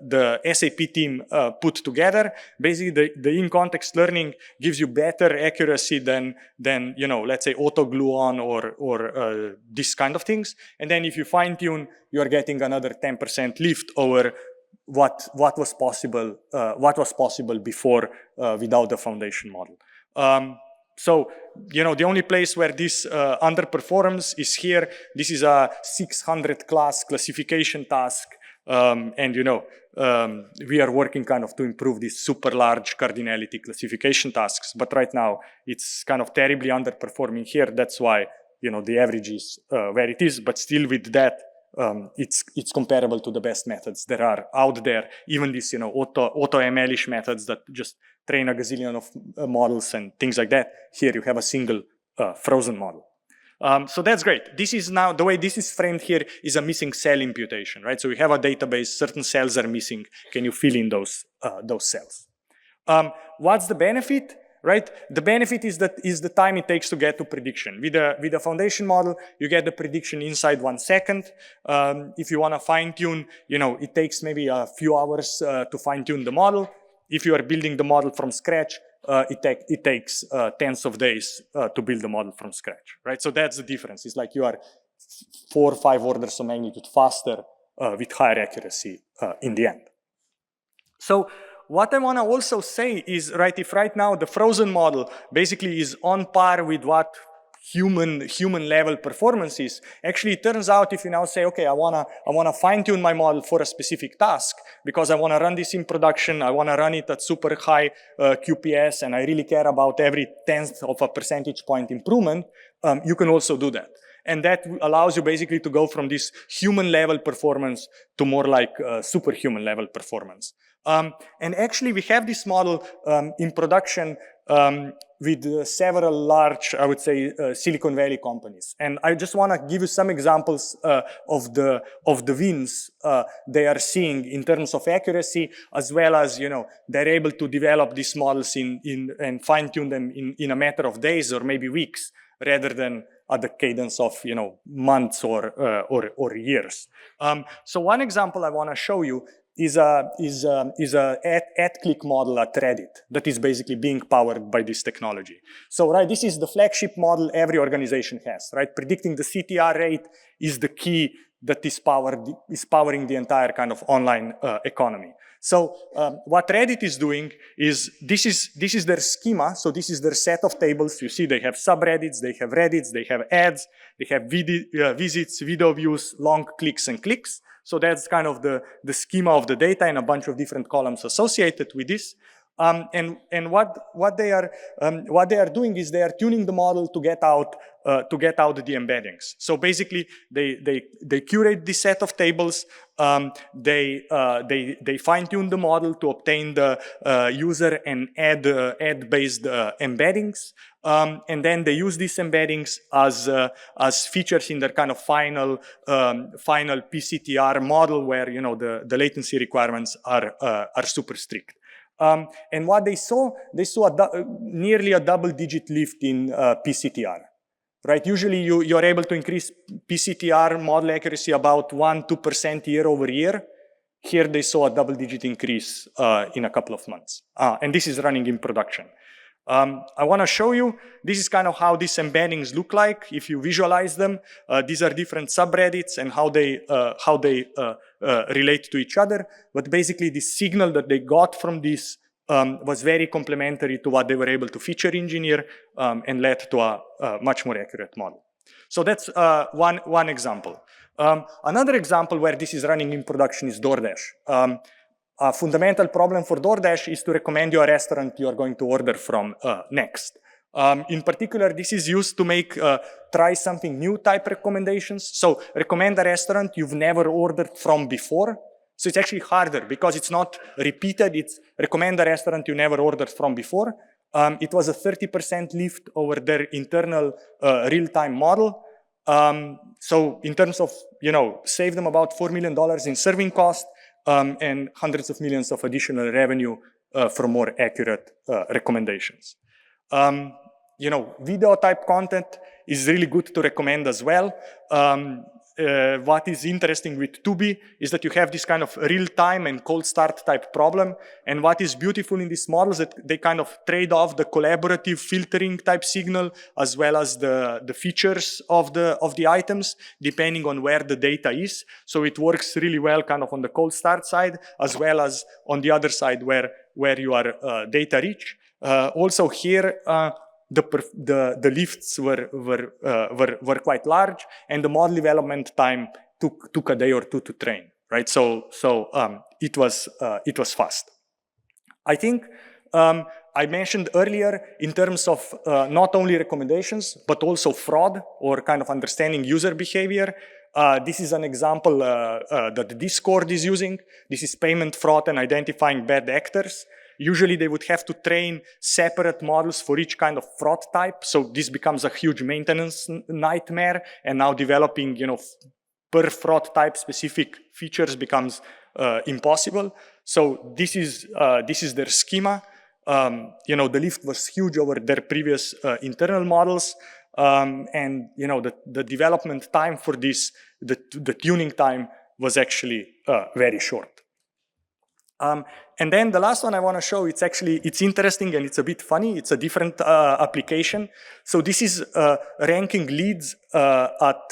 the SAP team put together. Basically, the in-context learning gives you better accuracy than let's say AutoGluon or this kind of things. And then if you fine-tune, you are getting another 10% lift over what was possible before without the foundation model. So, the only place where this underperforms is here. This is a 600 class classification task. And, we are working kind of to improve these super large cardinality classification tasks. But right now, it's kind of terribly underperforming here. That's why, the average is where it is. But still with that, it's comparable to the best methods that are out there. Even these, AutoML-ish methods that just train a gazillion of models and things like that. Here you have a single frozen model. So that's great. This is now, the way this is framed here is a missing cell imputation, right? So we have a database, certain cells are missing. Can you fill in those cells? What's the benefit? Right? The benefit is the time it takes to get to prediction. With a foundation model, you get the prediction inside 1 second. If you want to fine-tune, it takes maybe a few hours to fine-tune the model. If you are building the model from scratch, it takes tens of days to build the model from scratch, right? So that's the difference. It's like you are 4 or 5 orders of magnitude faster with higher accuracy in the end. So what I want to also say is, right, if right now the frozen model basically is on par with what human level performance is, actually it turns out if you now say, okay, I wanna fine-tune my model for a specific task because I want to run this in production, I want to run it at super high QPS, and I really care about every 10th of a percentage point improvement, you can also do that. and that allows you basically to go from this human level performance to more like superhuman level performance. And actually we have this model in production with several large, I would say, Silicon Valley companies. And I just want to give you some examples of the wins they are seeing in terms of accuracy, as well as, they're able to develop these models and fine-tune them in a matter of days or maybe weeks, rather than at the cadence of, months or years. So one example I want to show you is a ad-click model at Reddit that is basically being powered by this technology. So, right, this is the flagship model every organization has, right? Predicting the CTR rate is the key that is powering the entire kind of online economy. So what Reddit is doing is, this is their schema. So this is their set of tables. You see they have subreddits, they have Reddits, they have ads, they have visits, video views, long clicks and clicks. So that's kind of the schema of the data and a bunch of different columns associated with this. And what they are doing is they are tuning the model to get out the embeddings. So basically they curate this set of tables. They fine-tune the model to obtain the user and ad-based embeddings. And then they use these embeddings as features in their kind of final PCTR model, where the latency requirements are super strict. And what they saw nearly a double-digit lift in PCTR. Right? Usually you're able to increase PCTR model accuracy about 1-2% year over year. Here they saw a double-digit increase in a couple of months. And this is running in production. I want to show you, this is kind of how these embeddings look like. If you visualize them, these are different subreddits and how they relate to each other. But basically the signal that they got from this was very complementary to what they were able to feature engineer and led to a much more accurate model. So that's one example. Another example where this is running in production is DoorDash. A fundamental problem for DoorDash is to recommend you a restaurant you are going to order from next. In particular, this is used to make try something new type recommendations. So recommend a restaurant you've never ordered from before. So it's actually harder because it's not repeated. It's recommend a restaurant you never ordered from before. It was a 30% lift over their internal real-time model. So in terms of, save them about $4 million in serving cost, and hundreds of millions of additional revenue for more accurate recommendations. Video type content is really good to recommend as well. What is interesting with Tubi is that you have this kind of real-time and cold start type problem. And what is beautiful in these models is that they kind of trade off the collaborative filtering type signal as well as the features of the items, depending on where the data is. So it works really well kind of on the cold start side, as well as on the other side where you are data rich. Also here, the lifts were quite large, and the model development time took a day or two to train, right? So it was fast. I think I mentioned earlier in terms of not only recommendations but also fraud or kind of understanding user behavior. This is an example that Discord is using. This is payment fraud and identifying bad actors. Usually they would have to train separate models for each kind of fraud type. So this becomes a huge maintenance nightmare. And now developing, per fraud type specific features becomes impossible. So this is their schema. The lift was huge over their previous internal models. And the development time for this, the tuning time was actually very short. And then the last one I want to show, it's interesting and it's a bit funny. It's a different application. So this is ranking leads at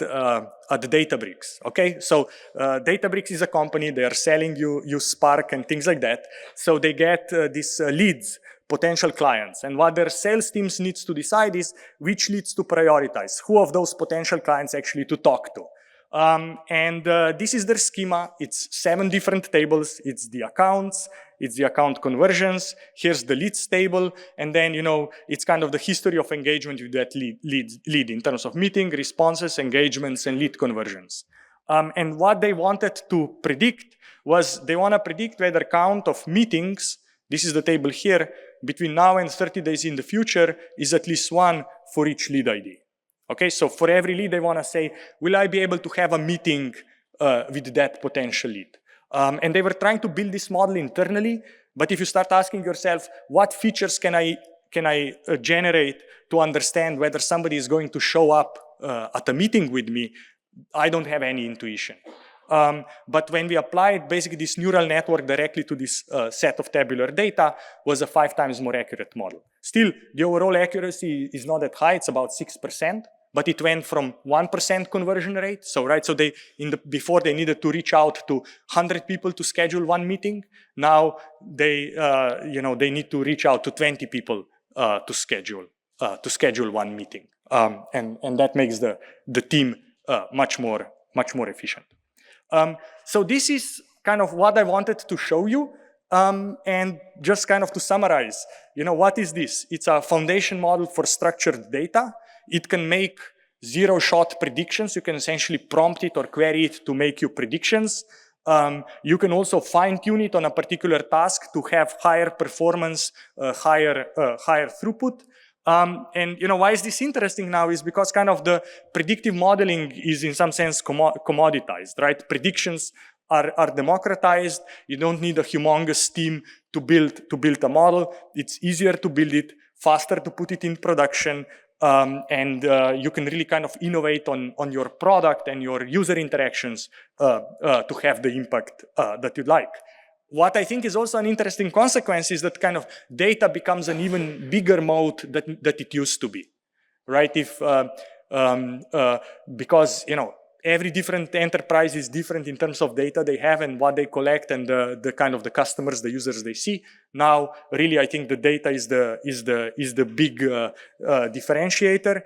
Databricks, okay? So Databricks is a company, they are selling you Spark and things like that. So they get these leads, potential clients. And what their sales teams needs to decide is which leads to prioritize, who of those potential clients actually to talk to. And this is their schema. It's 7 different tables. It's the accounts, it's the account conversions, here's the leads table, and then, it's kind of the history of engagement with that lead in terms of meeting, responses, engagements, and lead conversions. And what they wanted to predict was they want to predict whether count of meetings, this is the table here, between now and 30 days in the future is at least one for each lead ID. Okay, so for every lead, they want to say, will I be able to have a meeting with that potential lead? And they were trying to build this model internally, but if you start asking yourself, what features can I generate to understand whether somebody is going to show up at a meeting with me, I don't have any intuition. But when we applied basically this neural network directly to this set of tabular data, was a 5 times more accurate model. Still, the overall accuracy is not that high, it's about 6%, but it went from 1% conversion rate. So they before they needed to reach out to 100 people to schedule one meeting. Now they need to reach out to 20 people to schedule one meeting, and that makes the team much more efficient. So this is kind of what I wanted to show you, and just kind of to summarize, what is this? It's a foundation model for structured data. It can make zero-shot predictions. You can essentially prompt it or query it to make you predictions. You can also fine-tune it on a particular task to have higher performance, higher throughput. And why is this interesting now is because kind of the predictive modeling is in some sense commoditized, right? Predictions are democratized. You don't need a humongous team to build a model. It's easier to build it, faster to put it in production, and you can really kind of innovate on your product and your user interactions to have the impact that you'd like. What I think is also an interesting consequence is that kind of data becomes an even bigger moat that it used to be, right? Because every different enterprise is different in terms of data they have and what they collect and the kind of the customers, the users they see. Now, really, I think the data is the big differentiator.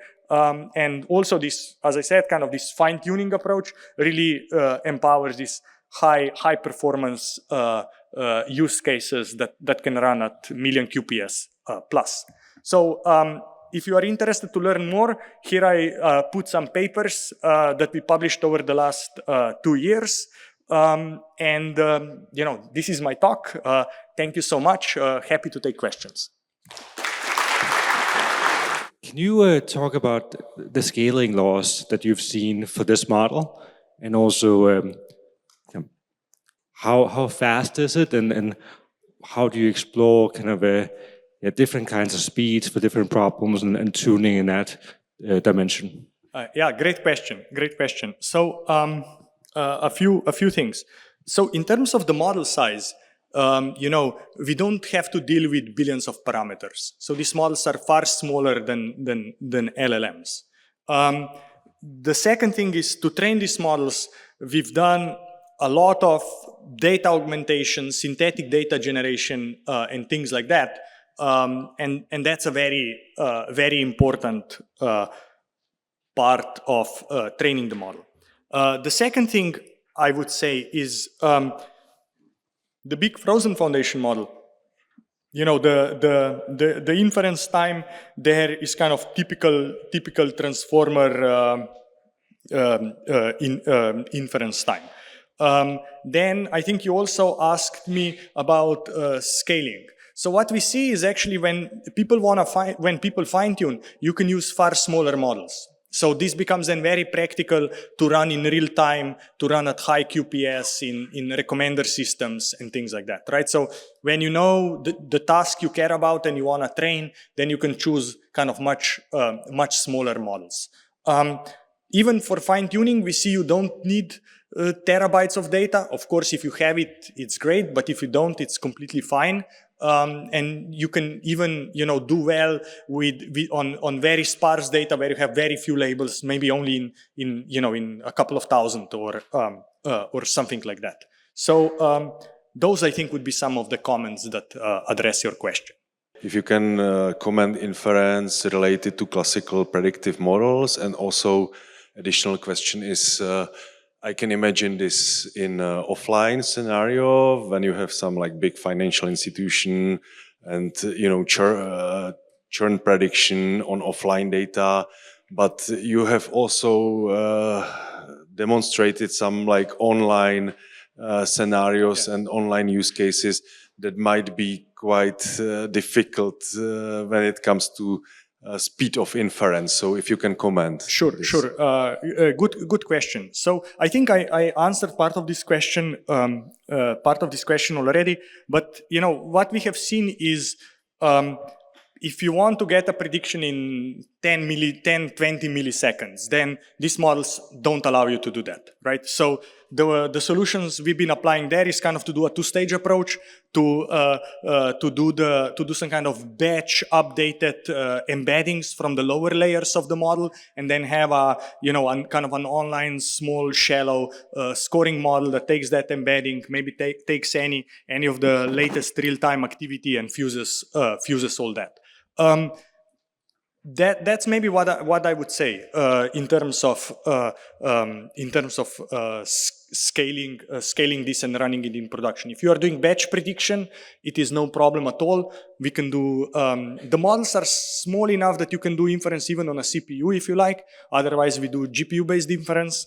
And also this, as I said, kind of this fine-tuning approach really empowers this high performance use cases that can run at million QPS plus. So if you are interested to learn more, here I put some papers that we published over the last 2 years. This is my talk. Thank you so much. Happy to take questions. Can you talk about the scaling laws that you've seen for this model, and also how fast is it, and how do you explore kind of different kinds of speeds for different problems and tuning in that dimension? Yeah, great question. So a few things. So in terms of the model size, we don't have to deal with billions of parameters. So these models are far smaller than LLMs. The second thing is to train these models. We've done a lot of data augmentation, synthetic data generation, and things like that. And that's a very important part of training the model. The second thing I would say is the big frozen foundation model. The inference time there is kind of typical transformer inference time. Then I think you also asked me about scaling. So what we see is actually when people fine-tune, you can use far smaller models. So this becomes then very practical to run in real time, to run at high QPS in recommender systems and things like that, right? So when you know the task you care about and you want to train, then you can choose kind of much smaller models. Even for fine-tuning, we see you don't need terabytes of data. Of course, if you have it, it's great, but if you don't, it's completely fine. And you can even, do well on very sparse data where you have very few labels, maybe only in a couple of thousand or something like that. So those, I think, would be some of the comments that address your question. If you can comment inference related to classical predictive models, and also additional question is I can imagine this in an offline scenario when you have some like big financial institution and churn prediction on offline data, but you have also demonstrated some like online scenarios and online use cases that might be quite difficult when it comes to speed of inference. So if you can comment. Sure. Good question. So I think I answered part of this question already. But what we have seen is if you want to get a prediction in 10, 20 milliseconds, then these models don't allow you to do that, right? So the solutions we've been applying there is kind of to do a two-stage approach to do some kind of batch updated embeddings from the lower layers of the model, and then have a kind of an online small shallow scoring model that takes that embedding, maybe takes any of the latest real-time activity and fuses all that. That's maybe what I would say in terms of scaling this and running it in production. If you are doing batch prediction, it is no problem at all. We can do the models are small enough that you can do inference even on a CPU if you like. Otherwise, we do GPU-based inference.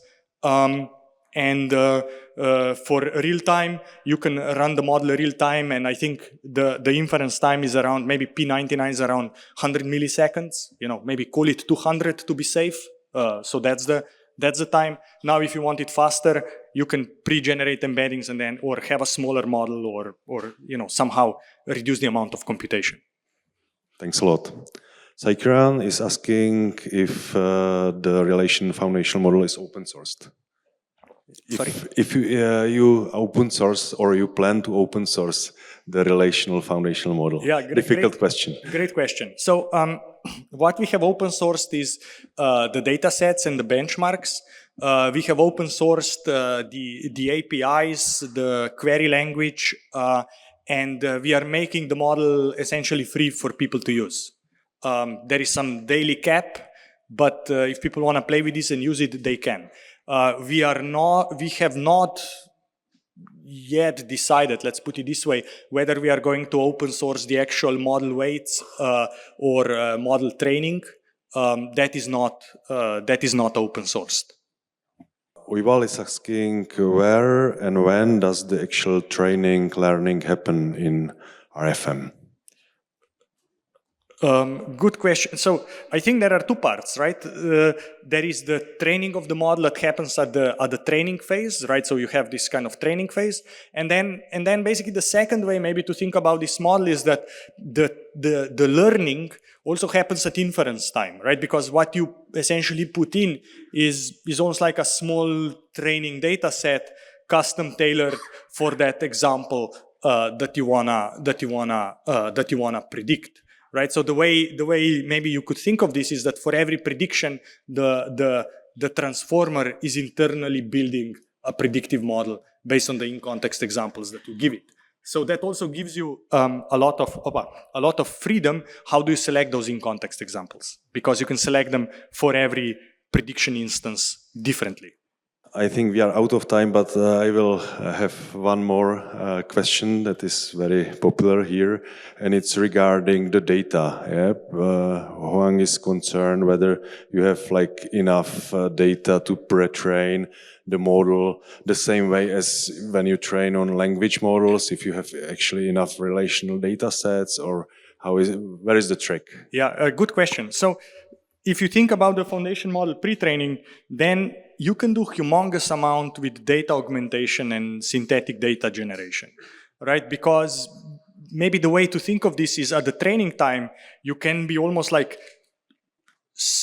And for real time, you can run the model real time, and I think the inference time is around, maybe P99 is around 100 milliseconds. Maybe call it 200 to be safe. So that's the time. Now, if you want it faster, you can pre-generate embeddings and then, or have a smaller model, or somehow reduce the amount of computation. Thanks a lot. Saikiran is asking if the relation foundational model is open sourced. If you open source or you plan to open source the relational foundational model? Yeah, difficult question. Great question. So what we have open sourced is the data sets and the benchmarks. We have open sourced the APIs, the query language, and we are making the model essentially free for people to use. There is some daily cap, but if people want to play with this and use it, they can. We have not yet decided, let's put it this way, whether we are going to open source the actual model weights or model training. That is not open sourced. Uyval is asking where and when does the actual training learning happen in RFM? Good question. So I think there are two parts, right? There is the training of the model that happens at the training phase, right? So you have this kind of training phase, and then basically the second way maybe to think about this model is that the learning also happens at inference time, right? Because what you essentially put in is almost like a small training data set, custom tailored for that example that you wanna predict. Right, so the way maybe you could think of this is that for every prediction, the transformer is internally building a predictive model based on the in-context examples that you give it. So that also gives you a lot of freedom. How do you select those in-context examples? Because you can select them for every prediction instance differently. I think we are out of time, but I will have one more question that is very popular here, and it's regarding the data. Yeah? Huang is concerned whether you have like enough data to pre-train the model the same way as when you train on language models, if you have actually enough relational data sets, or where is the trick? Yeah, a good question. So if you think about the foundation model pre-training, then you can do humongous amount with data augmentation and synthetic data generation, right? Because maybe the way to think of this is at the training time, you can be almost like,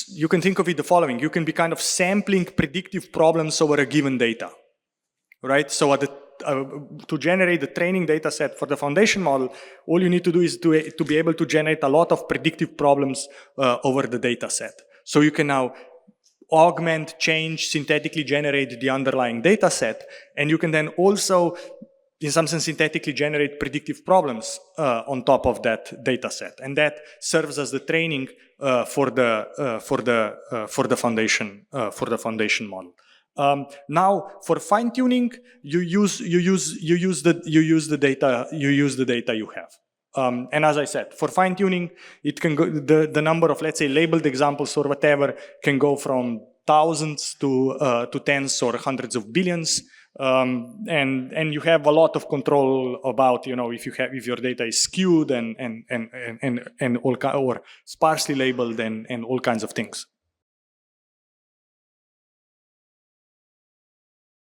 you can think of it the following, you can be kind of sampling predictive problems over a given data, right? So to generate the training data set for the foundation model, all you need to do is to be able to generate a lot of predictive problems over the data set. So you can now augment, change, synthetically generate the underlying data set, and you can then also, in some sense, synthetically generate predictive problems on top of that data set, and that serves as the training for the foundation model. Now, for fine tuning, you use the data you have. And as I said, for fine tuning, it can go the number of, let's say, labeled examples or whatever can go from thousands to tens or hundreds of billions. And you have a lot of control about, if your data is skewed and all or sparsely labeled and all kinds of things.